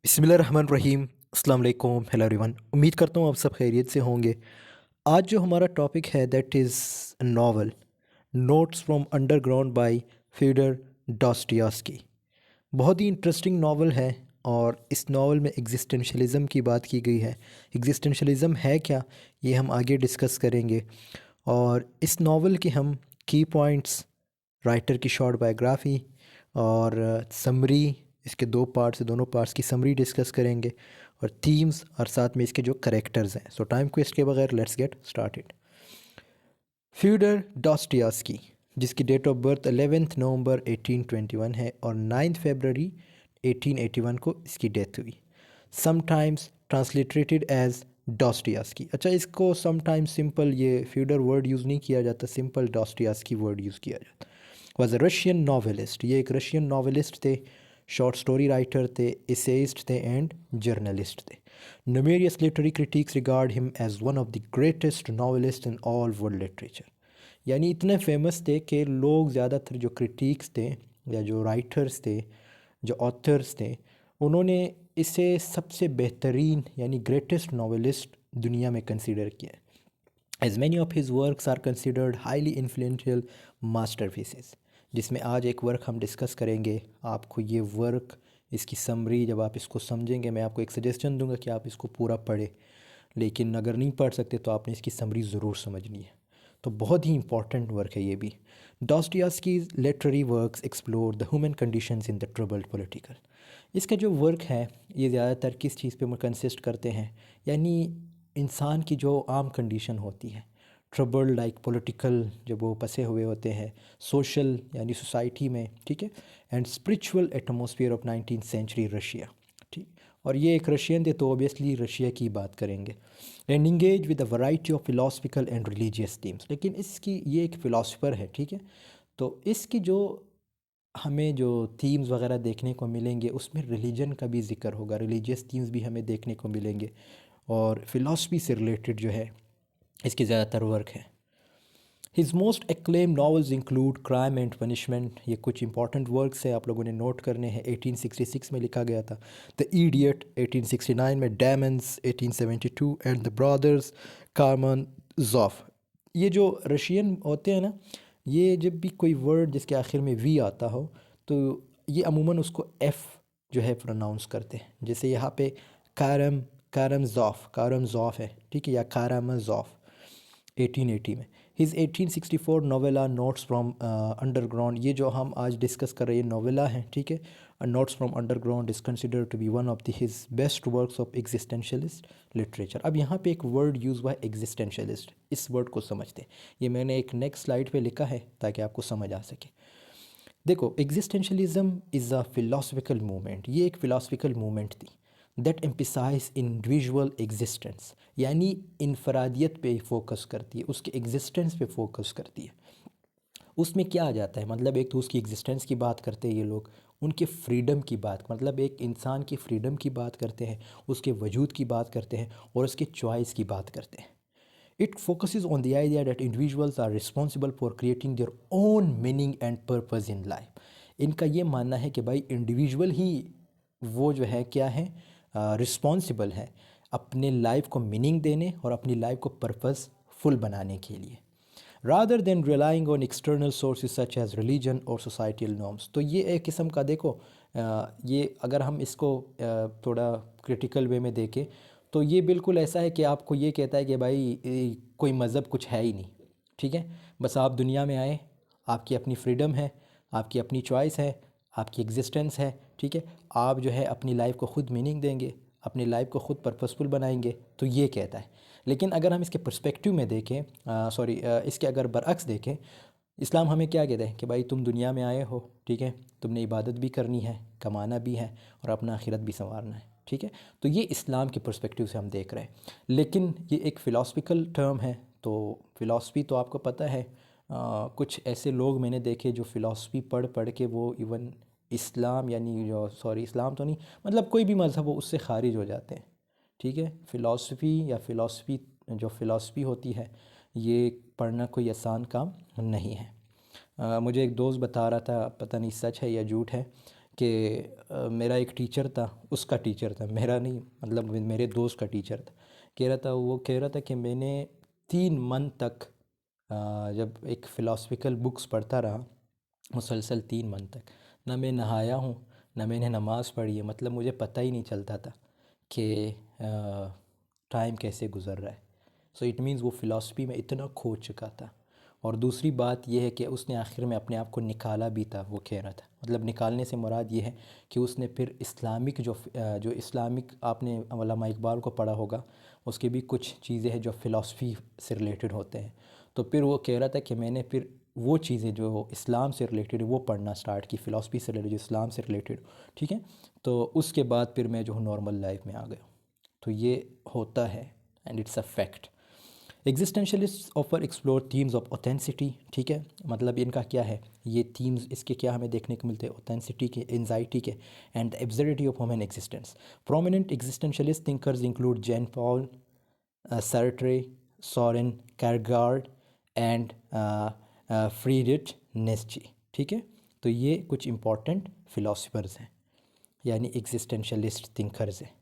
बिस्मिल्लाहिर्रहमानिर्रहीम। अस्सलाम वालेकुम। Hello everyone. उम्मीद करता हूँ आप सब खैरियत से होंगे। आज जो हमारा टॉपिक है that is novel Notes from Underground by Fyodor Dostoevsky. बहुत ही इंटरेस्टिंग नावल है और इस नावल में एग्जिस्टेंशलिज्म की बात की गई है। एग्जिस्टेंशलिज्म है क्या, ये हम आगे डिस्कस करेंगे। और इस नावल के हम की पॉइंट्स, राइटर की शॉर्ट बायोग्राफी और समरी, इसके दो पार्ट्स, दोनों पार्ट्स की समरी डिस्कस करेंगे और थीम्स और साथ में इसके जो करेक्टर्स हैं। सो टाइम वेस्ट के बगैर लेट्स गेट स्टार्टेड। फ्योडर डॉस्टोयेव्स्की, जिसकी डेट ऑफ बर्थ 11 नवंबर 1821 है और 9 फरवरी 1881 को इसकी डेथ हुई। Sometimes transliterated as Dostoevsky. अच्छा, इसको समटाइम्स सिंपल, ये फ्योडर वर्ड यूज़ नहीं किया जाता, सिंपल डॉस्टोयेव्स्की वर्ड यूज़ किया जाता। वॉज अ रशियन नॉवेलिस्ट, ये एक रशियन नॉवेलिस्ट थे, शॉर्ट स्टोरी राइटर थे, एसेइस्ट थे एंड जर्नलिस्ट थे। Numerous literary critics regard him as one of the greatest novelists in all world literature। यानी इतने फेमस थे कि लोग ज़्यादातर जो क्रिटिक्स थे या जो राइटर्स थे, जो ऑथर्स थे, उन्होंने इसे सबसे बेहतरीन यानी ग्रेटेस्ट नॉवेलिस्ट दुनिया में कंसीडर किया। As many of his works are considered highly influential masterpieces, जिसमें आज एक वर्क हम डिस्कस करेंगे। आपको ये वर्क, इसकी समरी जब आप इसको समझेंगे, मैं आपको एक सजेशन दूंगा कि आप इसको पूरा पढ़ें, लेकिन अगर नहीं पढ़ सकते तो आपने इसकी समरी ज़रूर समझनी है। तो बहुत ही इंपॉर्टेंट वर्क है ये भी। Dostoevsky's literary works explore the human conditions in the troubled political. इसका जो वर्क है ये ज़्यादातर किस चीज़ पे कंसिस्ट करते हैं, यानी इंसान की जो आम कंडीशन होती है, ट्रबल लाइक पॉलिटिकल, जब वो फंसे हुए होते हैं, सोशल यानी सोसाइटी में, ठीक है, and spiritual atmosphere of 19th century Russia. ठीक, और ये एक रशियन थे तो ऑब्वियसली रशिया की बात करेंगे। And engage with a variety of philosophical and religious themes. लेकिन इसकी, ये एक फ़िलासफ़र है, ठीक है, तो इसकी जो हमें जो थीम्स वगैरह देखने को मिलेंगे उसमें रिलीजन का भी जिक्र होगा, रिलीजियस थीम्स भी हमें देखने को मिलेंगे और फ़िलासफ़ी से रिलेटेड जो है इसके ज़्यादातर वर्क है। His most acclaim novels include crime and punishment. ये कुछ इंपॉर्टेंट वर्क्स है, आप लोगों ने नोट करने हैं। 1866 में लिखा गया था। द इडियट 1869 में, डेमन्स 1872 एंड द ब्रदर्स कारामाज़ोव। ये जो रशियन होते हैं ना, ये जब भी कोई वर्ड जिसके आखिर में वी आता हो तो ये अमूमन उसको एफ़ जो है प्रोनाउंस करते हैं। जैसे यहाँ पे कारमज़ोफ़ है, ठीक है, या कारामाज़ोव 1880 में। His 1864 novella notes from underground, ये जो हम आज डिस्कस कर रहे हैं नोवेला हैं, ठीक है, notes from underground is consider to be one of the his best works of existentialist literature. अब यहाँ पे एक वर्ड यूज़ हुआ है एग्जिस्टेंशलिस्ट, इस वर्ड को समझते हैं। ये मैंने एक नेक्स्ट स्लाइड पे लिखा है ताकि आपको समझ आ सके। देखो, existentialism is a philosophical movement, ये एक फ़िलासफ़िकल मूवमेंट थी दैट एम्फसाइज इंडिविजुअल एग्जिस्टेंस, यानी इनफरादियत पे फोकस करती है, उसके एग्जिस्टेंस पे फोकस करती है। उसमें क्या आ जाता है, मतलब एक तो उसकी एग्जिस्टेंस की बात करते हैं ये लोग, उनके फ्रीडम की बात, मतलब एक इंसान की फ्रीडम की बात करते हैं, उसके वजूद की बात करते हैं और उसके चॉइस की बात करते हैं। It focuses on the idea that individuals are responsible for creating their own meaning and purpose in life। इनका ये मानना है कि भाई इंडिविजुअल ही वो जो है क्या है, रिस्पॉन्सिबल है अपने लाइफ को मीनिंग देने और अपनी लाइफ को पर्पसफुल बनाने के लिए, rather than relying on external sources such as religion और सोसाइटल नॉर्म्स। तो ये एक किस्म का, देखो ये अगर हम इसको थोड़ा क्रिटिकल वे में देखें तो ये बिल्कुल ऐसा है कि आपको ये कहता है कि भाई कोई मज़हब कुछ है ही नहीं, ठीक है, बस आप दुनिया में आए, आपकी अपनी फ्रीडम है, आपकी अपनी चॉइस है, आपकी एग्जिस्टेंस है, ठीक है, आप जो है अपनी लाइफ को ख़ुद मीनिंग देंगे, अपनी लाइफ को ख़ुद पर्पसफुल बनाएंगे, तो ये कहता है। लेकिन अगर हम इसके पर्सपेक्टिव में देखें, इसके अगर बरअक्स देखें, इस्लाम हमें क्या कहता है कि भाई तुम दुनिया में आए हो, ठीक है, तुमने इबादत भी करनी है, कमाना भी है और अपना आखिरत भी संवारना है, ठीक है। तो ये इस्लाम के पर्सपेक्टिव से हम देख रहे हैं। लेकिन ये एक फ़िलासफ़िकल टर्म है, तो फ़िलासफ़ी तो आपको पता है, कुछ ऐसे लोग मैंने देखे जो फ़िलासफ़ी पढ़ पढ़ के वो इवन इस्लाम, यानी जो, सॉरी, इस्लाम तो नहीं, मतलब कोई भी मज़हब हो उससे ख़ारिज हो जाते हैं, ठीक है। फ़िलासफ़ी या फ़िलासफ़ी, जो फ़िलासफ़ी होती है, ये पढ़ना कोई आसान काम नहीं है। मुझे एक दोस्त बता रहा था, पता नहीं सच है या झूठ है, कि मेरा एक टीचर था, उसका टीचर था, मेरा नहीं, मतलब मेरे दोस्त का टीचर था। वो कह रहा था कि मैंने 3 मंथ तक जब एक फ़िलासफ़िकल बुक्स पढ़ता रहा मुसलसल 3 मंथ तक, ना मैं नहाया हूँ, ना मैंने नमाज़ पढ़ी है। मतलब मुझे पता ही नहीं चलता था कि टाइम कैसे गुज़र रहा है। सो इट मीन्स वो फ़िलासफ़ी में इतना खो चुका था। और दूसरी बात यह है कि उसने आखिर में अपने आप को निकाला भी था, वो कह रहा था। मतलब निकालने से मुराद ये है कि उसने फिर इस्लामिक जो इस्लामिक, आपने अल्लामा इकबाल को पढ़ा होगा, उसकी भी कुछ चीज़ें हैं जो फ़िलासफ़ी से रिलेटेड होते हैं। तो फिर वो कह रहा था कि मैंने फिर वो चीज़ें जो इस्लाम से रिलेटेड है वो पढ़ना स्टार्ट की, फ़िलासफ़ी से रिलेटेड, जो इस्लाम से रिलेटेड। ठीक है, तो उसके बाद फिर मैं जो हूँ नॉर्मल लाइफ में आ गया। तो ये होता है, and it's a fact. Existentialist offer explore themes of ऑथेंसिटी। ठीक है, मतलब इनका क्या है, ये थीम्स इसके क्या हमें देखने को मिलते हैं, ऑथेंसिटी के, एंजाइटी के, and the absurdity of human existence. Prominent existentialist thinkers include Jean Paul Sartre, Soren Kierkegaard and Friedrich Nietzsche. ठीक है, तो ये कुछ इंपॉर्टेंट फ़िलासफ़र्स हैं, यानी एग्जिस्टेंशलिस्ट थिंकर्स हैं।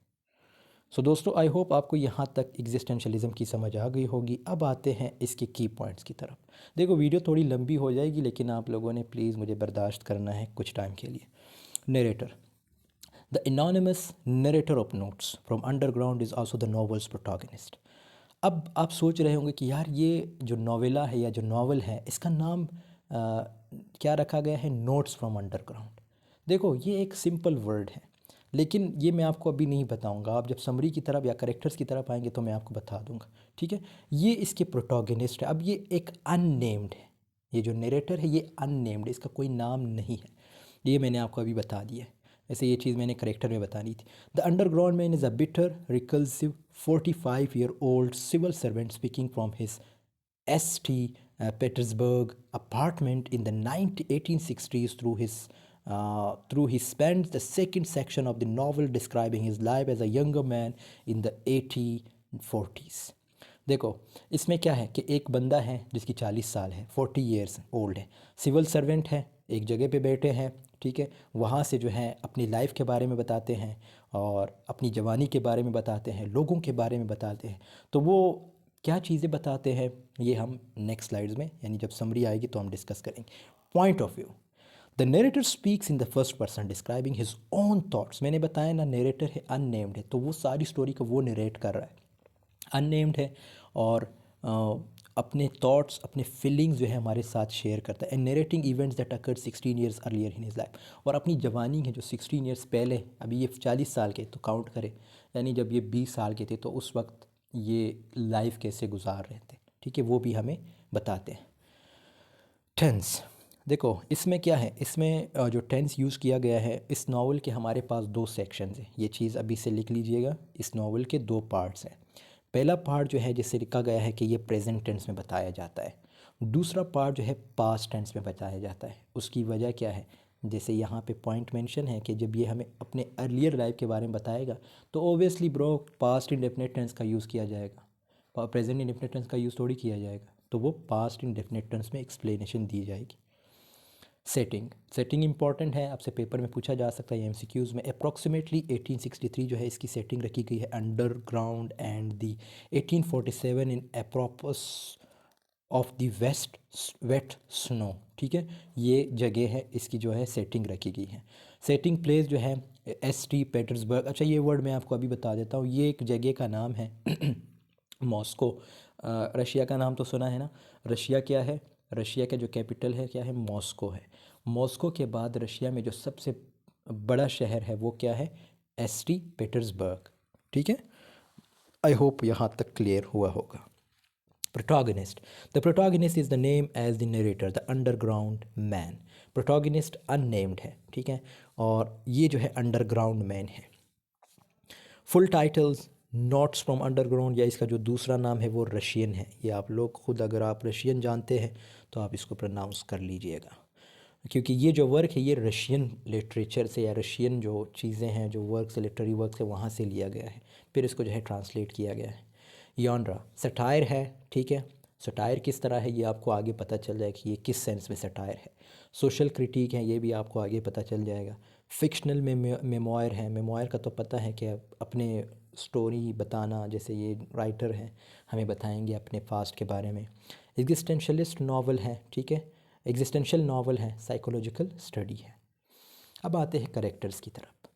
सो दोस्तों, आई होप आपको यहाँ तक एग्जिस्टेंशलिज्म की समझ आ गई होगी। अब आते हैं इसके की पॉइंट्स की तरफ। देखो, वीडियो थोड़ी लंबी हो जाएगी, लेकिन आप लोगों ने प्लीज़ मुझे बर्दाश्त करना है कुछ टाइम के लिए। Narrator. The anonymous narrator of notes from underground is also the novels protagonist. अब आप सोच रहे होंगे कि यार, ये जो नॉवेला है या जो नावल है, इसका नाम क्या रखा गया है, नोट्स फ्रॉम अंडरग्राउंड। देखो, ये एक सिंपल वर्ड है, लेकिन ये मैं आपको अभी नहीं बताऊंगा। आप जब समरी की तरफ या करेक्टर्स की तरफ आएंगे तो मैं आपको बता दूंगा। ठीक है, ये इसके प्रोटोगनिस्ट है। अब ये एक अननेम्ड है, ये जो नरेटर है ये अननेम्ड है, इसका कोई नाम नहीं है। ये मैंने आपको अभी बता दिया है। वैसे ये चीज़ मैंने करेक्टर में बतानी थी। The underground man is a bitter reclusive 45-year-old civil servant speaking from his St. Petersburg apartment in the 1860s. Through he spends the second section of the novel describing his life as a younger man in the 1840s. देखो, इसमें क्या है कि एक बंदा है जिसकी 40 साल है, 40 years ओल्ड है, सिविल सर्वेंट है, एक जगह पे बैठे हैं। ठीक है, वहाँ से जो है अपनी लाइफ के बारे में बताते हैं और अपनी जवानी के बारे में बताते हैं, लोगों के बारे में बताते हैं। तो वो क्या चीज़ें बताते हैं, ये हम नेक्स्ट स्लाइड्स में, यानी जब समरी आएगी तो हम डिस्कस करेंगे। Point of view. The narrator speaks in the first person describing his own thoughts. मैंने बताया ना, नेरेटर है, अननेम्ड है, तो वो सारी स्टोरी को वो नरेट कर रहा है, अननेम्ड है, और अपने थॉट्स, अपने फीलिंग्स जो है हमारे साथ शेयर करता है। And narrating events that occurred 16 years earlier in his life. और अपनी जवानी है जो 16 years पहले, अभी ये 40 साल के, तो काउंट करें, यानी जब ये 20 साल के थे तो उस वक्त ये लाइफ कैसे गुजार रहे थे। ठीक है, वो भी हमें बताते हैं। टेंस। देखो, इसमें क्या है, इसमें जो टेंस यूज़ किया गया है इस नावल के, हमारे पास 2 सेक्शंस हैं। ये चीज़ अभी से लिख लीजिएगा, इस नावल के 2 पार्ट्स हैं। पहला पार्ट जो है जिससे लिखा गया है कि ये प्रेजेंट टेंस में बताया जाता है। दूसरा पार्ट जो है पास्ट टेंस में बताया जाता है। उसकी वजह क्या है, जैसे यहाँ पे पॉइंट मेंशन है कि जब ये हमें अपने अर्लियर लाइफ के बारे में बताएगा तो obviously bro past indefinite tense का यूज़ किया जाएगा, प्रेजेंट इंडेफिनिट टेंस का यूज़ थोड़ी किया जाएगा। तो वो पास्ट इंडेफिनिट टेंस में एक्सप्लेनेशन दी जाएगी। सेटिंग इंपॉर्टेंट है, आपसे पेपर में पूछा जा सकता है एमसीक्यूज़ में। अप्रॉक्सीमेटली 1863 जो है इसकी सेटिंग रखी गई है underground, and the 1847 in apropos of the west wet snow. ठीक है, ये जगह है, इसकी जो है सेटिंग रखी गई है। सेटिंग प्लेस जो है St. पेटर्सबर्ग। अच्छा, ये वर्ड मैं आपको अभी बता देता हूँ, ये एक जगह का नाम है मॉस्को। रशिया का नाम तो सुना है ना। रशिया क्या है, रशिया का जो कैपिटल है क्या है, मॉस्को है। मॉस्को के बाद रशिया में जो सबसे बड़ा शहर है वो क्या है, St. पीटर्सबर्ग। ठीक है, आई होप यहाँ तक क्लियर हुआ होगा। Protagonist. The protagonist is the name as the narrator, the underground man. Protagonist unnamed है, ठीक है, और ये जो है अंडरग्राउंड मैन है। Full titles notes from underground, या इसका जो दूसरा नाम है वो रशियन है। ये आप लोग खुद, अगर आप रशियन जानते हैं तो आप इसको प्रोनाउंस कर लीजिएगा, क्योंकि ये जो वर्क है ये रशियन लिटरेचर से, या रशियन जो चीज़ें हैं, जो वर्क्स, लिटरेरी वर्क्स है, वहाँ से लिया गया है, फिर इसको जो है ट्रांसलेट किया गया है। यॉनरा सटायर है। ठीक है, सटायर किस तरह है ये आपको आगे पता चल जाएगा कि ये किस सेंस में सटायर है। सोशल क्रिटिक है, ये भी आपको आगे पता चल जाएगा। फ़िक्शनल में मेमोयर है। मेमोयर का तो पता है कि अपने स्टोरी बताना, जैसे ये राइटर हैं हमें बताएंगे अपने पास्ट के बारे में। एग्जिस्टेंशलिस्ट नावल है, ठीक है, एग्जिस्टेंशियल नावल है, साइकोलॉजिकल स्टडी है। अब आते हैं करेक्टर्स की तरफ।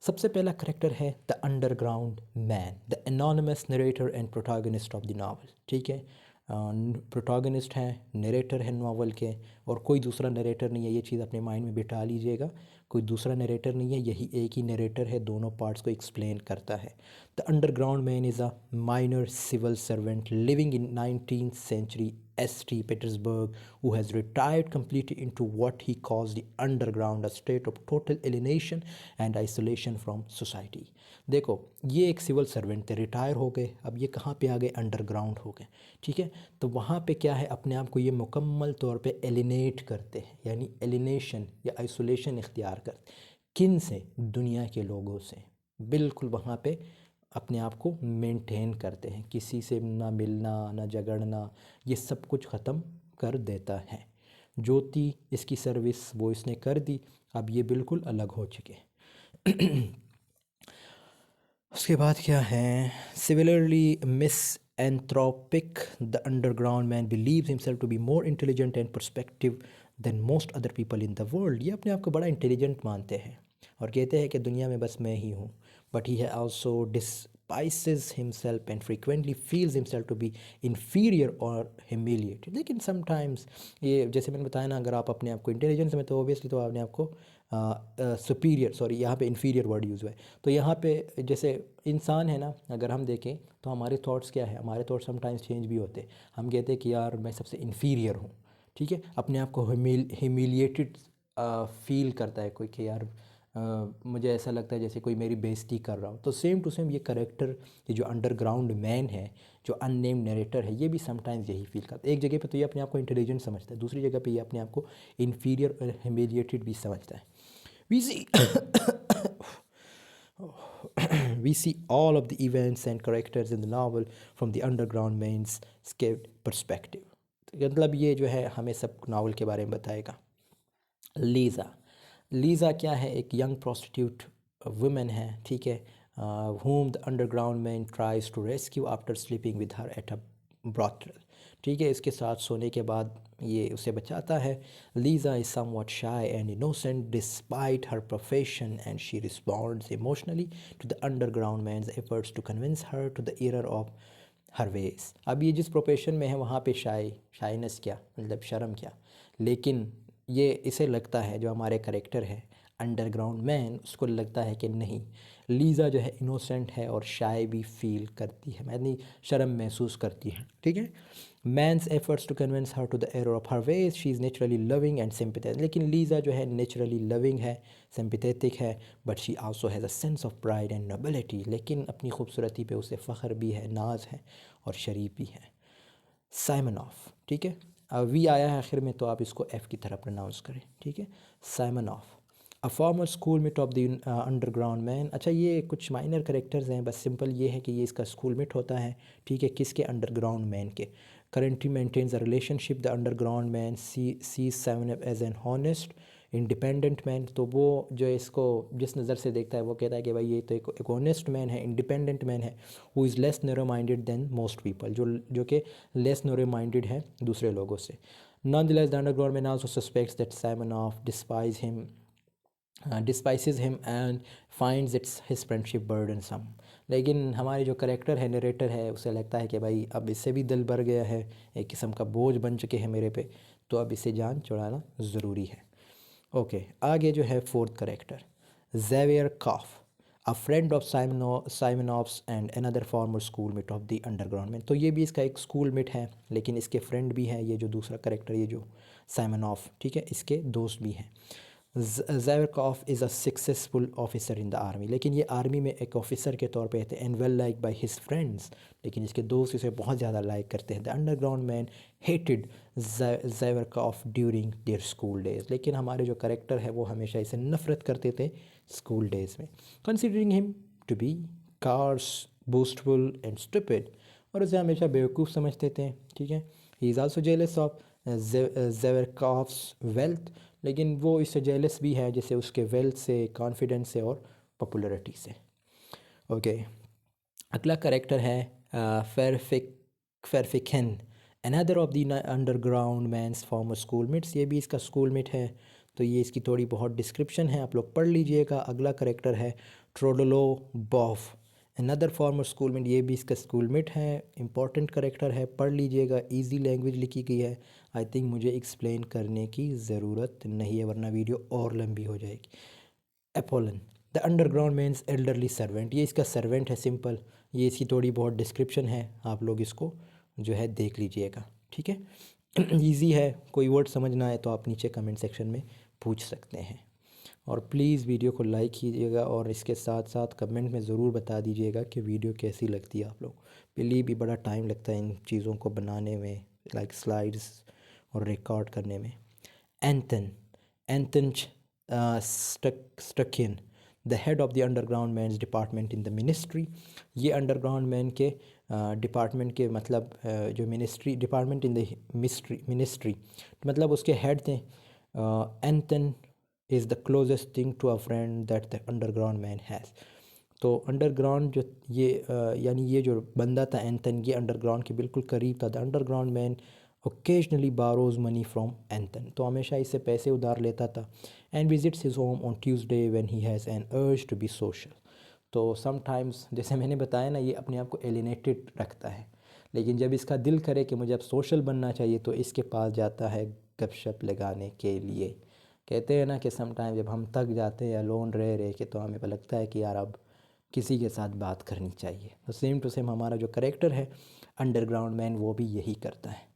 सबसे पहला करेक्टर है the underground man, the anonymous narrator and protagonist of the novel, ठीक है। प्रोटैगनिस्ट है, नरेटर है नावल के, और कोई दूसरा नरेटर नहीं है, ये चीज़ अपने माइंड में बिठा लीजिएगा। कोई दूसरा नरेटर नहीं है, यही एक ही नरेटर है, दोनों पार्ट्स को एक्सप्लेन करता है। The underground man is a minor civil servant living in 19th century St. Petersburg, who has retired completely into what he calls the underground, a state of total alienation and isolation from society। देखो, ये एक civil servant थे, retire हो गए, अब ये कहाँ पे आ गए, अंडरग्राउंड हो गए, ठीक है। तो वहाँ पे क्या है, अपने आप को ये मुकम्मल तौर पे एलिनेट करते हैं, यानी एलिनेशन या आइसोलेशन इख्तियार करते। किन से, दुनिया के लोगों से, बिल्कुल वहाँ पे अपने आप को मेंटेन करते हैं, किसी से ना मिलना ना झगड़ना, ये सब कुछ ख़त्म कर देता है। ज्योति इसकी सर्विस वो इसने कर दी, अब ये बिल्कुल अलग हो चुके। उसके बाद क्या है, similarly misanthropic, the underground man believes himself to be more intelligent and perspective than most other people in the world. ये अपने आप को बड़ा इंटेलिजेंट मानते हैं और कहते हैं कि दुनिया में बस मैं ही हूँ। But he also despises himself and frequently feels himself to be inferior or humiliated। लेकिन sometimes ये जैसे मैंने बताया ना, अगर आप अपने आप को इंटेलिजेंस में, तो ऑब्वियसली तो आपने आपको सुपीरियर, सॉरी यहाँ पे इन्फीरियर वर्ड यूज़ हुआ है। तो यहाँ पे जैसे इंसान है ना, अगर हम देखें तो हमारे थॉट्स क्या है, हमारे थॉट्स समटाइम्स चेंज भी होते हैं। हम कहते हैं कि यार मैं सबसे इन्फीरियर हूँ, ठीक है, अपने आप को ह्यूमिलिएटेड फील करता है कोई कि यार मुझे ऐसा लगता है जैसे कोई मेरी बेइज्जती कर रहा हो। तो सेम टू सेम ये करेक्टर, ये जो अंडरग्राउंड मैन है, जो अननेम्ड नरेटर है, ये भी समटाइम्स यही फील करता है। एक जगह पे तो ये अपने आप को इंटेलिजेंट समझता है, दूसरी जगह पे ये अपने आप को इन्फीरियर और ह्यूमिलिएटेड भी समझता है। We see we see all of the events and characters in the novel from the underground man's escaped perspective। तो मतलब ये जो है हमें सब नावल के बारे में बताएगा। लीज़ा, लीज़ा क्या है, एक यंग प्रोस्टिट्यूट वुमेन है, ठीक है, whom the underground man tries to rescue after sleeping with her at a brothel, ठीक है, इसके साथ सोने के बाद ये उसे बचाता है। Liza is somewhat shy and innocent despite her profession and she responds emotionally to the underground man's efforts to convince her to the error of her veg. अब ये जिस प्रोफेशन में है वहाँ पे शाइनेस क्या, मतलब शर्म क्या, लेकिन ये इसे लगता है, जो हमारे करेक्टर है अंडरग्राउंड मैन, उसको लगता है कि नहीं, लीज़ा जो है इनोसेंट है और शाय भी फील करती है, यानी शर्म महसूस करती है, ठीक है। Man's efforts to convince her to the error of her ways, she is naturally loving and sympathetic. लेकिन लीज़ा जो है नेचुरली लविंग है, सिंपैथेटिक है, but she also has a sense of pride and nobility. लेकिन अपनी खूबसूरती पे उसे फ़ख्र भी है, नाज है और शरीफ भी है। साइमन ऑफ, ठीक है, वी आया है आखिर में, तो आप इसको एफ़ की तरह प्रोनाउंस करें, ठीक है। Simon of, a former schoolmate of the underground man. अच्छा, ये कुछ माइनर करेक्टर्स हैं, बस सिंपल ये है कि ये इसका स्कूलमेट होता है, ठीक है, किसके, अंडरग्राउंड मैन के। Currently maintains a relationship the underground man see Simon as an honest independent man. तो वो जो इसको जिस नज़र से देखता है वो कहता है कि भाई ये तो एक ऑनेस्ट मैन है, इंडिपेंडेंट मैन है, who is less narrow minded than most people, जो कि लेस नैरो माइंडेड है दूसरे लोगों से। Nonetheless, the underground man also suspects that Simon despises him and finds his friendship burdensome। लेकिन हमारे जो करेक्टर है, नरेटर है, उसे लगता है कि भाई अब इससे भी दिल भर गया है, एक किस्म का बोझ बन चुके हैं मेरे पे, तो अब इसे जान छुड़ाना ज़रूरी है। ओके, आगे जो है fourth character, Zverkov, a friend of Simonov's and another former school mate of the underground man. तो ये भी इसका एक स्कूल मेट है, लेकिन इसके फ्रेंड भी है, ये जो दूसरा करेक्टर, ये जो साइमनॉफ, ठीक है, इसके दोस्त भी हैं। Zverkov is a successful officer in the army. लेकिन ये आर्मी में एक ऑफिसर के तौर पे थे, and well like by his friends. लेकिन इसके दोस्त इसे बहुत ज़्यादा लाइक करते हैं। The underground man hated Zverkov during their school days. लेकिन हमारे जो करेक्टर है वो हमेशा इसे नफ़रत करते थे स्कूल डेज़ में, considering him to be coarse boastful and stupid, और उसे हमेशा बेवकूफ़ समझते थे, ठीक है। He is also jealous of Zverkov's wealth, लेकिन वो इससे जेलस भी है, जैसे उसके वेल्थ से, कॉन्फिडेंस से और पॉपुलैरिटी से। ओके, अगला करेक्टर है Ferfichkin, another of the underground man's former schoolmates. ये भी इसका स्कूलमेट है, तो ये इसकी थोड़ी बहुत डिस्क्रिप्शन है, आप लोग पढ़ लीजिएगा। अगला करेक्टर है ट्रोडलो बॉफ, अनदर फॉर्मर स्कूलमेट। ये भी इसका स्कूलमेट है, इंपॉर्टेंट करेक्टर है, पढ़ लीजिएगा। इजी लैंग्वेज लिखी गई है, आई थिंक मुझे एक्सप्लेन करने की ज़रूरत नहीं है, वरना वीडियो और लंबी हो जाएगी। Apollon, the underground man's elderly servant. ये इसका सर्वेंट है, सिंपल। ये इसकी थोड़ी बहुत डिस्क्रिप्शन है, आप लोग इसको जो है देख लीजिएगा, ठीक है। इजी है, कोई वर्ड समझना है तो आप नीचे कमेंट सेक्शन में पूछ सकते हैं। और प्लीज़ वीडियो को लाइक कीजिएगा, और इसके साथ साथ कमेंट में ज़रूर बता दीजिएगा कि वीडियो कैसी लगती है आप लोग। बिलीव भी बड़ा टाइम लगता है इन चीज़ों को बनाने में, लाइक स्लाइड्स और रिकॉर्ड करने में। Anton, Anton Setochkin, the head of the underground man's department in the ministry. ये अंडरग्राउंड मैन के डिपार्टमेंट के मतलब जो ministry, department in the ministry मतलब उसके हेड थे। Anton is the closest thing to a friend that the underground man has. तो underground जो ये यानी ये जो बंदा था एंथन, ये अंडरग्राउंड के बिल्कुल करीब था। The underground man occasionally borrows money from Anton, तो हमेशा इससे पैसे उधार लेता था। And visits his home on Tuesday when he has an urge to be social. तो समटाइम्स, जैसे मैंने बताया ना, ये अपने आप को एलिनेटेड रखता है, लेकिन जब इसका दिल करे कि मुझे अब सोशल बनना चाहिए तो इसके पास जाता है गपशप लगाने के लिए। कहते हैं ना कि समटाइम जब हम थक जाते हैं अलोन रह रह के, तो हमें लगता है कि यार अब किसी के साथ बात करनी चाहिए। तो सेम टू सेम हमारा जो करेक्टर है अंडरग्राउंड मैन, वो भी यही करता है।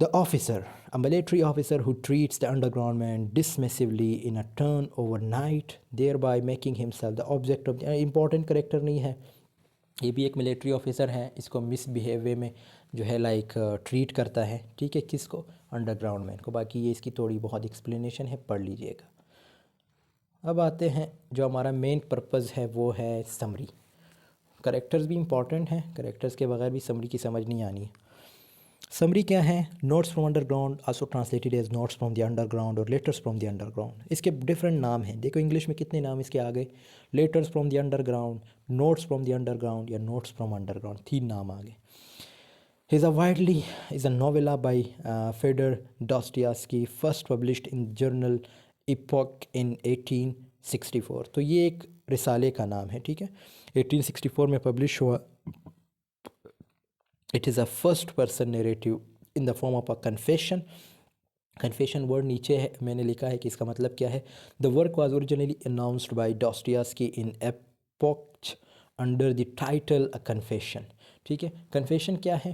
The officer, a military officer who treats the underground man dismissively in a turn overnight, thereby making himself the object of the important character नहीं है, ये भी एक मिलिट्री ऑफिसर है। इसको मिसबिहेव वे में जो है लाइक ट्रीट करता है, ठीक है, किसको, अंडरग्राउंड मैन को। बाकी ये इसकी थोड़ी बहुत एक्सप्लेनेशन है, पढ़ लीजिएगा। अब आते हैं, जो हमारा मेन पर्पज़ है वो है समरी। करेक्टर्स भी इंपॉर्टेंट हैं, करेक्टर्स के बगैर भी समरी की समझ नहीं आनी है। समरी क्या है? Notes from underground, also translated as notes from the underground और लेटर्स फ्रॉम द अंडरग्राउंड। इसके डिफरेंट नाम हैं, देखो इंग्लिश में कितने नाम इसके आ गए। Letters from the underground, notes from the underground या नोट्स फ्रॉम अंडरग्राउंड, 3 नाम आ गए। He's a widely is a novella by Fyodor Dostoevsky, first published in journal Epoch in 1864। तो ये एक रिसाले का नाम है, ठीक है, 1864 में पब्लिश हुआ। It is a first person narrative in the form of a confession. Confession word नीचे है, मैंने लिखा है कि इसका मतलब क्या है। The work was originally announced by Dostoevsky in Epoch under the title a confession, ठीक है। कन्फेशन क्या है?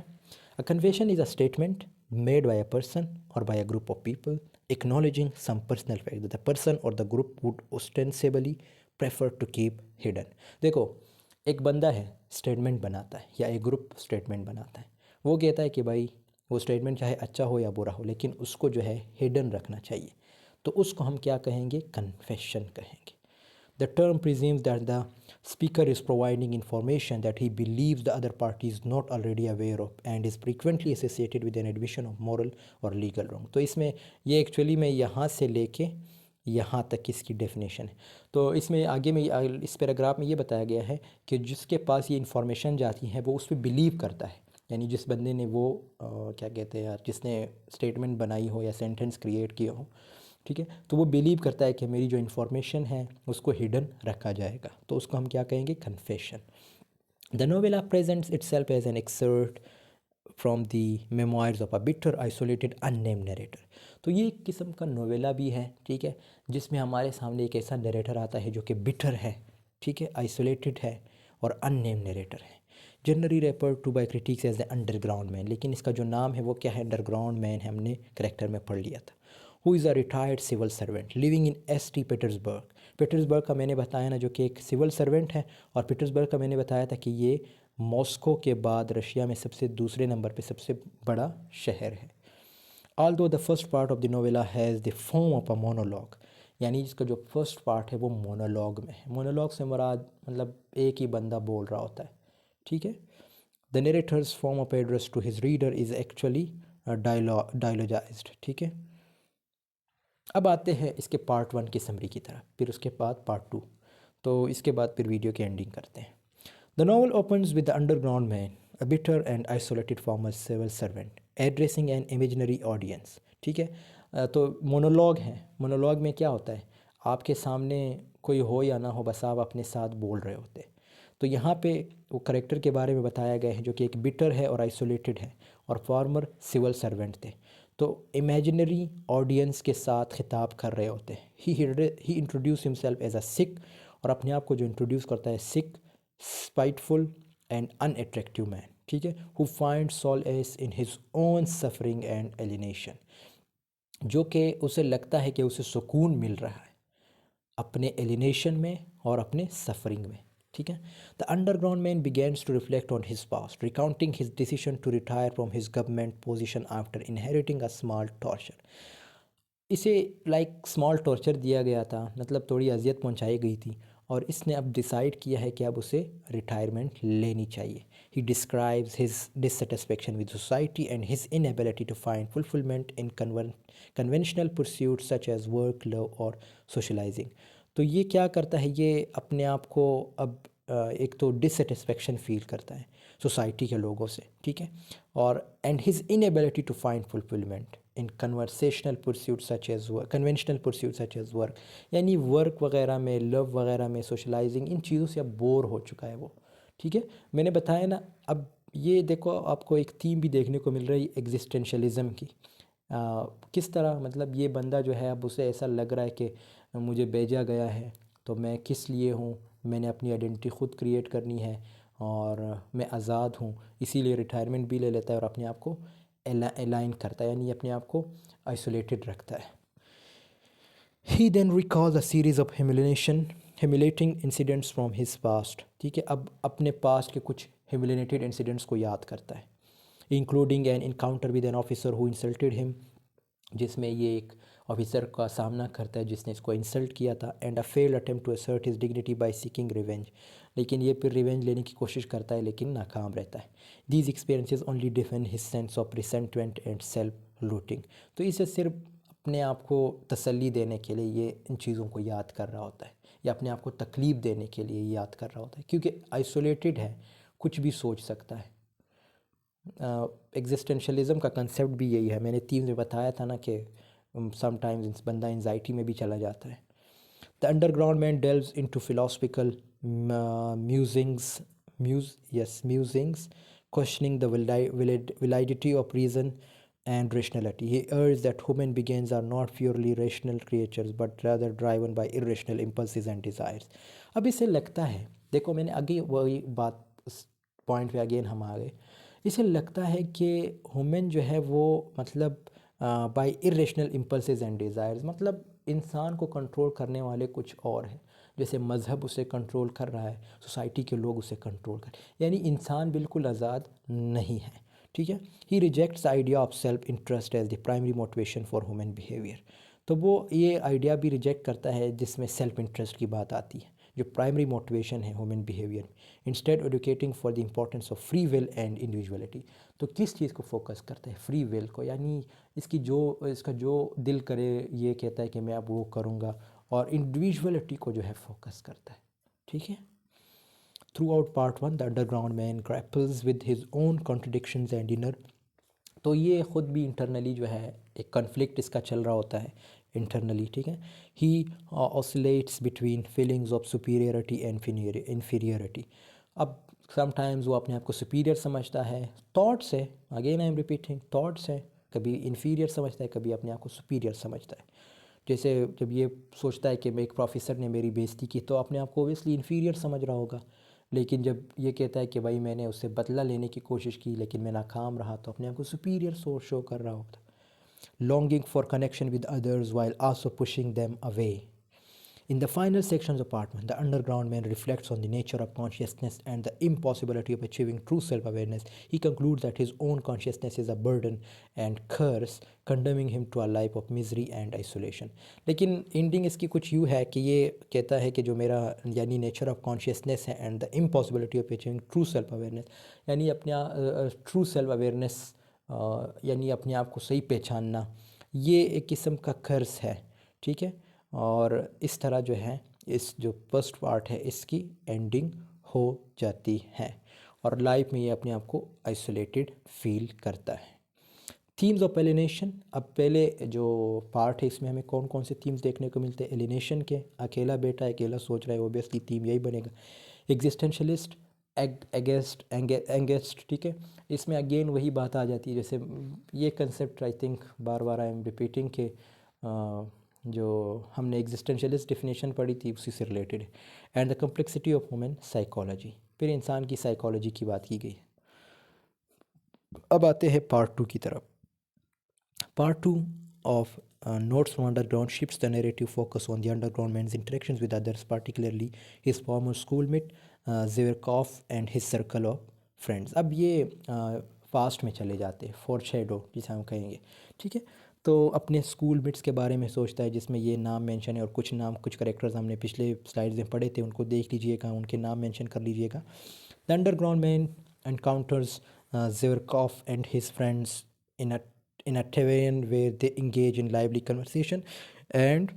A confession is a statement made by a person और by a group of people acknowledging some personal fact the person और the group would ostensibly prefer to keep hidden. देखो, एक बंदा है स्टेटमेंट बनाता है, या एक ग्रुप स्टेटमेंट बनाता है, वो कहता है कि भाई वो स्टेटमेंट चाहे अच्छा हो या बुरा हो, लेकिन उसको जो है हिडन रखना चाहिए, तो उसको हम क्या कहेंगे? कन्फेशन कहेंगे। The term presumes that the speaker is providing information that he believes the other party is not already aware of and is frequently associated with an admission of moral और legal wrong. तो इसमें ये actually में यहाँ से लेके यहाँ तक इसकी डेफिनेशन है। तो इसमें आगे में इस पैराग्राफ में ये बताया गया है कि जिसके पास ये इन्फॉर्मेशन जाती है वो उस पर बिलीव करता है, यानी जिस बंदे ने वो क्या कहते हैं यार, जिसने स्टेटमेंट बनाई हो या सेंटेंस क्रिएट किया हो, ठीक है, तो वो बिलीव करता है कि मेरी जो इन्फॉर्मेशन है उसको हिडन रखा जाएगा, तो उसको हम क्या कहेंगे? Confession. The novella presents itself as an excerpt from the memoirs of a bitter isolated unnamed narrator. तो ये एक किस्म का नोवेला भी है, ठीक है, जिसमें हमारे सामने एक ऐसा नरेटर आता है जो कि बिटर है, ठीक है, आइसोलेटेड है और अननेम्ड नरेटर है। Generally refer to by critics as the underground man, लेकिन इसका जो नाम है वो क्या है? अंडरग्राउंड मैन है, हमने करेक्टर में पढ़ लिया था। Who is a retired civil servant living in S T Petersburg. Petersburg का मैंने बताया ना, जो कि एक सिविल सर्वेंट है, और पीटर्सबर्ग का मैंने बताया था कि ये मॉस्को के बाद रशिया में सबसे दूसरे नंबर पे सबसे बड़ा शहर है। Although the first part of the novella has the form of a monologue, यानी इसका जो फर्स्ट पार्ट है वो मोनोलॉग में है। मोनोलॉग से मुराद मतलब एक ही बंदा बोल रहा होता है, ठीक है। The narrator's form of address to his reader is actually dialogised, ठीक है। अब आते हैं इसके पार्ट 1 की समरी की तरफ, फिर उसके बाद पार्ट 2, तो इसके बाद फिर वीडियो की एंडिंग करते हैं। The novel opens with the underground man, a bitter and isolated former civil servant addressing an imaginary audience. ठीक है, तो मोनोलॉग है। मोनोलॉग में क्या होता है, आपके सामने कोई हो या ना हो, बस आप अपने साथ बोल रहे होते हैं। तो यहाँ पे वो करेक्टर के बारे में बताया गया है जो कि एक बिटर है और आइसोलेटेड है और फॉर्मर सिविल सर्वेंट थे। तो इमेजिनरी ऑडियंस के साथ खिताब कर रहे होते हैं। ही इंट्रोड्यूस हिमसेल्फ एज अ सिक, और अपने आप को जो इंट्रोड्यूस करता है सिक, स्पाइटफुल एंड अनअट्रैक्टिव मैन। ठीक है, who find solace in his own suffering and alienation, जो कि उसे लगता है कि उसे सुकून मिल रहा है अपने एलिनेशन में और अपने सफरिंग में। ठीक है, the underground man begins to reflect on his past, recounting his decision to retire from his government position after inheriting a small torture. इसे लाइक स्मॉल टॉर्चर दिया गया था, मतलब थोड़ी अजियत पहुंचाई गई थी, और इसने अब डिसाइड किया है कि अब उसे रिटायरमेंट लेनी चाहिए। He describes his dissatisfaction with society and his inability to find fulfilment in conventional pursuit such as work, love और सोशलाइजिंग। तो ये क्या करता है, ये अपने आप को अब एक तो डिससेटिस्फेक्शन फील करता है सोसाइटी के लोगों से। ठीक है, और and his inability to find fulfilment in conversational pursuit such as work, conventional pursuit such as work, यानी वर्क वगैरह में, लव वगैरह में, सोशलाइजिंग, इन चीज़ों से अब बोर हो चुका है वो। ठीक है, मैंने बताया ना। अब ये देखो, आपको एक थीम भी देखने को मिल रही है एग्जिस्टेंशलिज्म की। किस तरह, मतलब ये बंदा जो है अब उसे ऐसा लग रहा है कि मुझे भेजा गया है, तो मैं किस लिए हूँ, मैंने अपनी आइडेंटिटी ख़ुद क्रिएट करनी है और मैं आज़ाद हूँ, इसीलिए रिटायरमेंट भी ले लेता है और अपने आप को अलाइन करता है, यानी अपने आप को आइसोलेटेड रखता है। He then recalls a series of humiliating incidents from his past. ठीक है, अब अपने पास्ट के कुछ ह्यूमिलेटेड इंसिडेंट्स को याद करता है, including an encounter with an officer who insulted him, जिसमें ये एक ऑफिसर का सामना करता है जिसने इसको इंसल्ट किया था, and a failed attempt to assert his dignity by seeking revenge. लेकिन ये फिर रिवेंज लेने की कोशिश करता है लेकिन नाकाम रहता है। These experiences only defend his sense of resentment and self looting. तो इसे सिर्फ अपने आप को तसल्ली देने के लिए ये इन चीज़ों को याद कर रहा होता है, या अपने आप को तकलीफ़ देने के लिए याद कर रहा होता है, क्योंकि आइसोलेटेड है, कुछ भी सोच सकता है। एग्जिस्टेंशलिज्म का कंसेप्ट भी यही है। मैंने थीम में बताया था ना कि समटाइम्स बंदा एंजाइटी में भी चला जाता है। The underground man delves into philosophical musings, questioning the validity of reason and rationality. He urged that human beings are not purely rational creatures but rather driven by irrational impulses and desires. अब इसे लगता है, देखो मैंने आगे वही बात, point पे अगेन हम आ गए। इसे लगता है कि ह्यूमन जो है वो मतलब by irrational impulses and desires, मतलब इंसान को कंट्रोल करने वाले कुछ और हैं। जैसे मज़हब उसे कंट्रोल कर रहा है, सोसाइटी के लोग उसे कंट्रोल कर, यानी इंसान बिल्कुल आज़ाद नहीं है। ठीक है, he rejects idea of self interest as the primary motivation for human behaviour. तो वो ये आइडिया भी रिजेक्ट करता है जिसमें सेल्फ इंटरेस्ट की बात आती है, जो प्राइमरी मोटिवेशन है ह्यूमन बिहेवियर में। Instead educating for the importance of free will and individuality. तो किस चीज़ को फोकस करता है, फ्री विल को, यानी इसका जो दिल करे ये कहता है कि मैं अब वो करूँगा, और इंडिविजुअलिटी को जो है फोकस करता है। ठीक है, throughout part 1 the underground man grapples with his own contradictions and inner. तो ये ख़ुद भी इंटरनली जो है एक कन्फ्लिक्ट इसका चल रहा होता है इंटरनली। ठीक है, he oscillates between feelings of superiority and inferiority. अब समटाइम्स वो अपने आप को सुपीरियर समझता है, थॉट्स है, again I am repeating, thoughts है, कभी इन्फीरियर समझता है, कभी अपने आप को सुपीरियर समझता है। जैसे जब ये सोचता है कि मैं एक प्रोफेसर ने मेरी बेइज्जती की, तो अपने आप को ओबियसली इन्फीरियर समझ रहा होगा। लेकिन जब ये कहता है कि भाई मैंने उससे बदला लेने की कोशिश की लेकिन मैं नाकाम रहा, तो अपने आप को सुपीरियर शो कर रहा होता। Longing for connection with others while also pushing them away. In the final sections of part 1, the underground man reflects on the nature of consciousness and the impossibility of achieving true self-awareness. He concludes that his own consciousness is a burden and curse, condemning him to a life of misery and isolation. लेकिन ending इसकी कुछ यूँ है कि ये कहता है कि जो मेरा यानी नेचर ऑफ कॉन्शियसनेस है and the impossibility of achieving true self awareness, यानी अपने ट्रू सेल्फ अवेयरनेस यानी अपने आप को सही पहचानना, ये एक किस्म का कर्स है ठीक है। और इस तरह जो है इस जो फर्स्ट पार्ट है इसकी एंडिंग हो जाती है और लाइफ में ये अपने आप को आइसोलेटेड फील करता है। थीम्स ऑफ एलिनेशन, अब पहले जो पार्ट है इसमें हमें कौन कौन से थीम्स देखने को मिलते हैं एलिनेशन के। अकेला बेटा अकेला सोच रहा है, ओबियसली थीम यही बनेगा। एग्जिस्टेंशलिस्ट, एंगेस्ट, ठीक है। इसमें अगेन वही बात आ जाती है, जैसे ये concept I think bar bar I am repeating के जो हमने एग्जिस्टेंशलिस्ट डेफिनेशन पढ़ी थी उसी से रिलेटेड है। And the complexity of human psychology, फिर इंसान की साइकोलॉजी की बात की गई। अब आते हैं पार्ट 2 की तरफ। Part 2 of Notes from Underground shifts the narrative focus on the underground man's interactions with others, particularly his former schoolmate Zverkov and his circle of friends. अब ये फास्ट में चले जाते हैं, फोर शेडो जिसे हम कहेंगे, ठीक है। तो अपने स्कूल मेट्स के बारे में सोचता है जिसमें ये नाम मेंशन है और कुछ नाम कुछ करेक्टर्स हमने पिछले स्लाइड्स में पढ़े थे, उनको देख लीजिएगा, उनके नाम मेंशन कर लीजिएगा। The underground man encounters Zverkov and his friends in a tavern where they engage in lively conversation and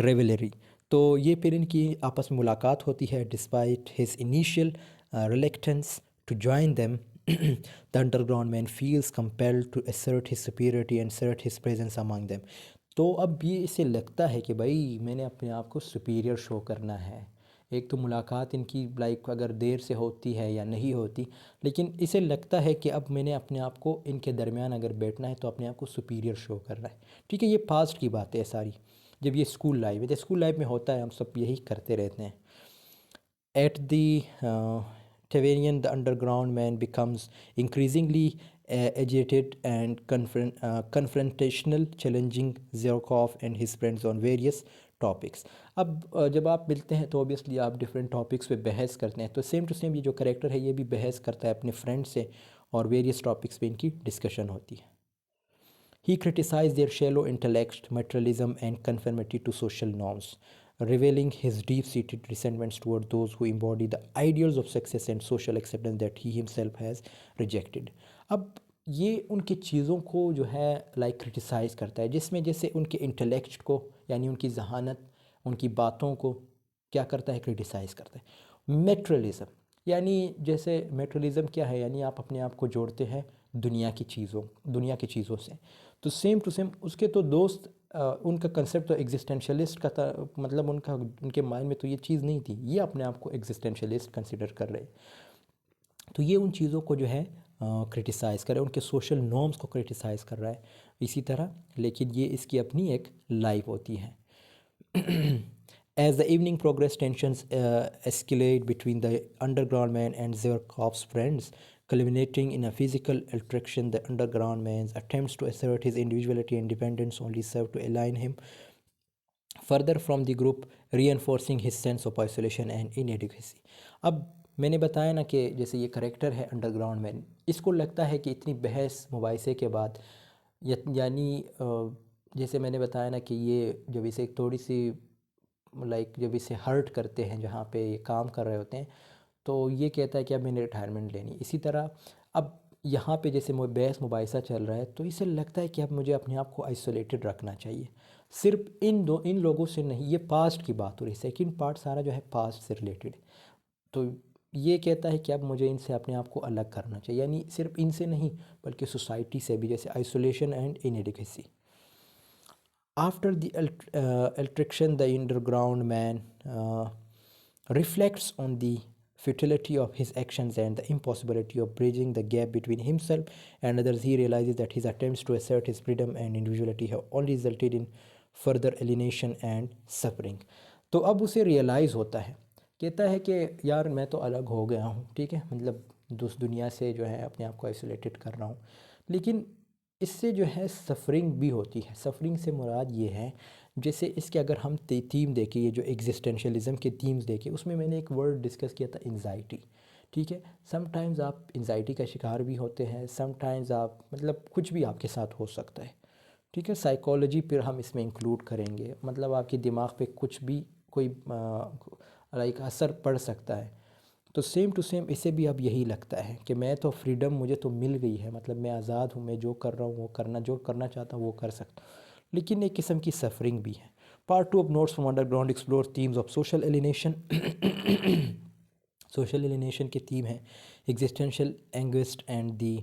revelry. तो ये फिर इनकी आपस में मुलाकात होती है। Despite his initial reluctance to join them, the underground man feels compelled to assert his superiority and assert his presence among them. तो अब ये इसे लगता है कि भाई मैंने अपने आप को सुपीरियर शो करना है। एक तो मुलाकात इनकी लाइक अगर देर से होती है या नहीं होती, लेकिन इसे लगता है कि अब मैंने अपने आप को इनके दरमियान अगर बैठना है तो अपने आप को सुपीरियर शो करना है, ठीक है। ये पास्ट की बातें है सारी, जब ये स्कूल लाइफ है, जब स्कूल लाइफ में होता है हम सब यही करते रहते हैं। At the Tavarian, the underground man becomes increasingly agitated and confrontational, challenging Zerkov and his friends on various topics. अब जब आप मिलते हैं तो ऑब्वियसली आप डिफरेंट टॉपिक्स पे बहस करते हैं, तो सेम टू सेम ये जो करेक्टर है ये भी बहस करता है अपने फ्रेंड से और वेरियस टॉपिक्स पे इनकी डिस्कशन होती है। He criticized their shallow intellect, materialism, and conformity to social norms, revealing his deep-seated resentments toward those who embody the ideals of success and social acceptance that he himself has rejected. अब ये उनकी चीज़ों को जो है like criticise करता है, जिसमें जैसे उनके इंटेलेक्ट को यानी उनकी जहानत, उनकी बातों को क्या करता है, क्रिटिसाइज़ करता है। मेटेरियलिज्म, यानी जैसे मेटेरियलिज्म क्या है, यानी आप अपने आप को जोड़ते हैं दुनिया की चीज़ों से। तो सेम टू सेम उसके तो दोस्त उनका कंसेप्ट तो एग्जिस्टेंशलिस्ट का था, मतलब उनके माइंड में तो ये चीज़ नहीं थी, ये अपने आप को एग्जिस्टेंशलिस्ट कंसिडर कर रहे। तो ये उन चीज़ों को जो है क्रिटिसाइज़ कर रहा है, उनके सोशल नॉर्म्स को क्रिटिसाइज़ कर रहा है इसी तरह, लेकिन ये इसकी अपनी एक लाइफ होती है। As the evening progressed, tensions escalate between the underground man and Zverkov's friends, culminating in a physical altercation. The underground man's attempts to assert his individuality and independence only serve to align him further from the group, reinforcing his sense of isolation and inadequacy. अब मैंने बताया ना कि जैसे ये character है underground man, इसको लगता है कि इतनी बहस मुबाइसे के बाद यानी जैसे मैंने बताया ना कि ये जब इसे थोड़ी सी लाइक जब इसे हर्ट करते हैं जहाँ पे ये काम कर रहे होते हैं, तो ये कहता है कि अब मैंने रिटायरमेंट लेनी। इसी तरह अब यहाँ पे जैसे बहस मुबाइसा चल रहा है तो इसे लगता है कि अब मुझे अपने आप को आइसोलेटेड रखना चाहिए, सिर्फ इन लोगों से नहीं। ये पास्ट की बात हो रही है, सेकंड पार्ट सारा जो है पास्ट से रिलेटेड है। तो ये कहता है कि अब मुझे इनसे अपने आप को अलग करना चाहिए, यानी सिर्फ इनसे नहीं बल्कि सोसाइटी से भी, जैसे isolation and inadequacy. After the altercation, the underground man reflects on the futility of his actions and the impossibility of bridging the gap between himself and others. He realizes that his attempts to assert his freedom and individuality have only resulted in further alienation and suffering. तो अब उसे realise होता है, कहता है कि यार मैं तो अलग हो गया हूँ, ठीक है, मतलब दुनिया से जो है अपने आप को आइसोलेटेड कर रहा हूँ, लेकिन इससे जो है सफ़रिंग भी होती है। सफ़रिंग से मुराद ये है, जैसे इसके अगर हम थीम देखें, ये जो एग्जिस्टेंशलिज्म के थीम्स देखें, उसमें मैंने एक वर्ड डिस्कस किया था, एंजाइटी, ठीक है। समटाइम्स आप एंजाइटी का शिकार भी होते हैं, समटाइम्स आप मतलब कुछ भी आपके साथ हो सकता है, ठीक है। साइकोलॉजी फिर हम इसमें इंक्लूड करेंगे, मतलब आपके दिमाग पे कुछ भी कोई लाइक असर पड़ सकता है। तो सेम टू सेम इसे भी अब यही लगता है कि मैं तो फ्रीडम मुझे तो मिल गई है, मतलब मैं आज़ाद हूँ, मैं जो कर रहा हूँ वो करना, जो करना चाहता हूँ वो कर सकता हूँ, लेकिन एक किस्म की सफरिंग भी है। Part two of notes from underground explore themes of social alienation. Social alienation के थीम है existential angst and the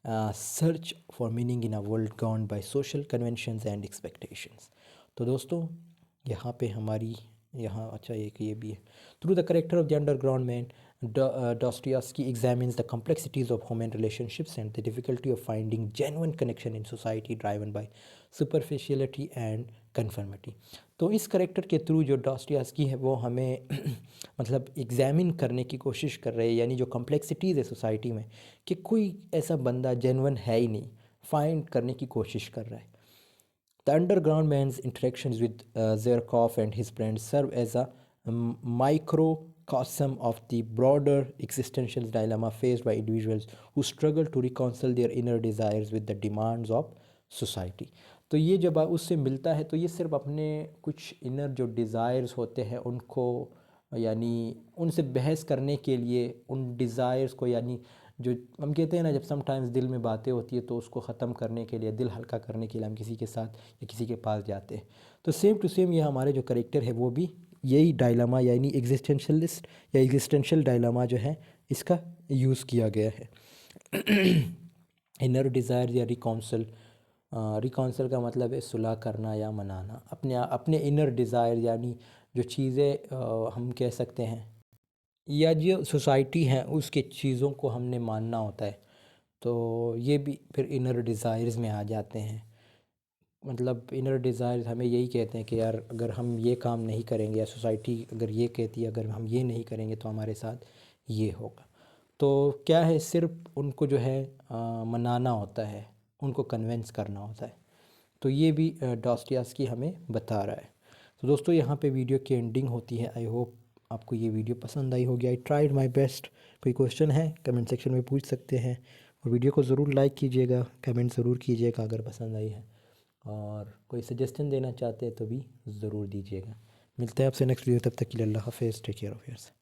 search for meaning in a world gone by social conventions and expectations. तो दोस्तों यहाँ पे हमारी यहाँ अच्छा एक ये भी है। Through the character of the underground man Dostoevsky examines the complexities of human relationships and the difficulty of finding genuine connection in society driven by superficiality and conformity। तो इस करेक्टर के थ्रू जो डॉस्टोयेव्स्की है वो हमें मतलब एग्जामिन करने की कोशिश कर रहे हैं, यानी जो कॉम्प्लेक्सिटीज़ है सोसाइटी में कि कोई ऐसा बंदा जेन्युइन है ही नहीं, फाइंड करने की कोशिश कर रहा है। The underground man's interactions with Zerkov and his friends serve as a microcosm of the broader existential dilemma faced by individuals who struggle to reconcile their inner desires with the demands of society। तो ये जब उससे मिलता है तो ये सिर्फ अपने कुछ इनर जो डिज़ायर्स होते हैं उनको, यानी उनसे बहस करने के लिए, उन डिज़ायर्स को, यानी जो हम कहते हैं ना जब समटाइम्स दिल में बातें होती है तो उसको ख़त्म करने के लिए, दिल हल्का करने के लिए हम किसी के साथ या किसी के पास जाते हैं। तो सेम टू सेम ये हमारे जो करेक्टर है वो भी यही डायलामा यानी एग्जिस्टेंशलिस्ट या एग्जिस्टेंशियल डायलामा जो है इसका यूज़ किया गया है। इनर डिज़ायर या रिकाउंसल, रिकाउंसल का मतलब है सुलह करना या मनाना अपने अपने इनर डिज़ायर, यानी जो चीज़ें हम कह सकते हैं या जो सोसाइटी है उसके चीज़ों को हमने मानना होता है, तो ये भी फिर इनर डिज़ायर्स में आ जाते हैं। मतलब इनर डिज़ायर्स हमें यही कहते हैं कि यार अगर हम ये काम नहीं करेंगे या सोसाइटी अगर ये कहती है अगर हम ये नहीं करेंगे तो हमारे साथ ये होगा। तो क्या है, सिर्फ उनको जो है मनाना होता है, उनको कन्विंस करना होता है। तो ये भी डॉस्टोयेव्स्की हमें बता रहा है। तो दोस्तों यहाँ पे वीडियो की एंडिंग होती है। आई होप आपको ये वीडियो पसंद आई होगी। I tried my best. कोई क्वेश्चन है कमेंट सेक्शन में पूछ सकते हैं, और वीडियो को ज़रूर लाइक कीजिएगा, कमेंट ज़रूर कीजिएगा अगर पसंद आई है, और कोई सजेशन देना चाहते हैं तो भी ज़रूर दीजिएगा। मिलते हैं आपसे नेक्स्ट वीडियो, तब तक के लिए अल्लाह हाफ़िज़, टेक केयर ऑफ़ योरसेल्फ।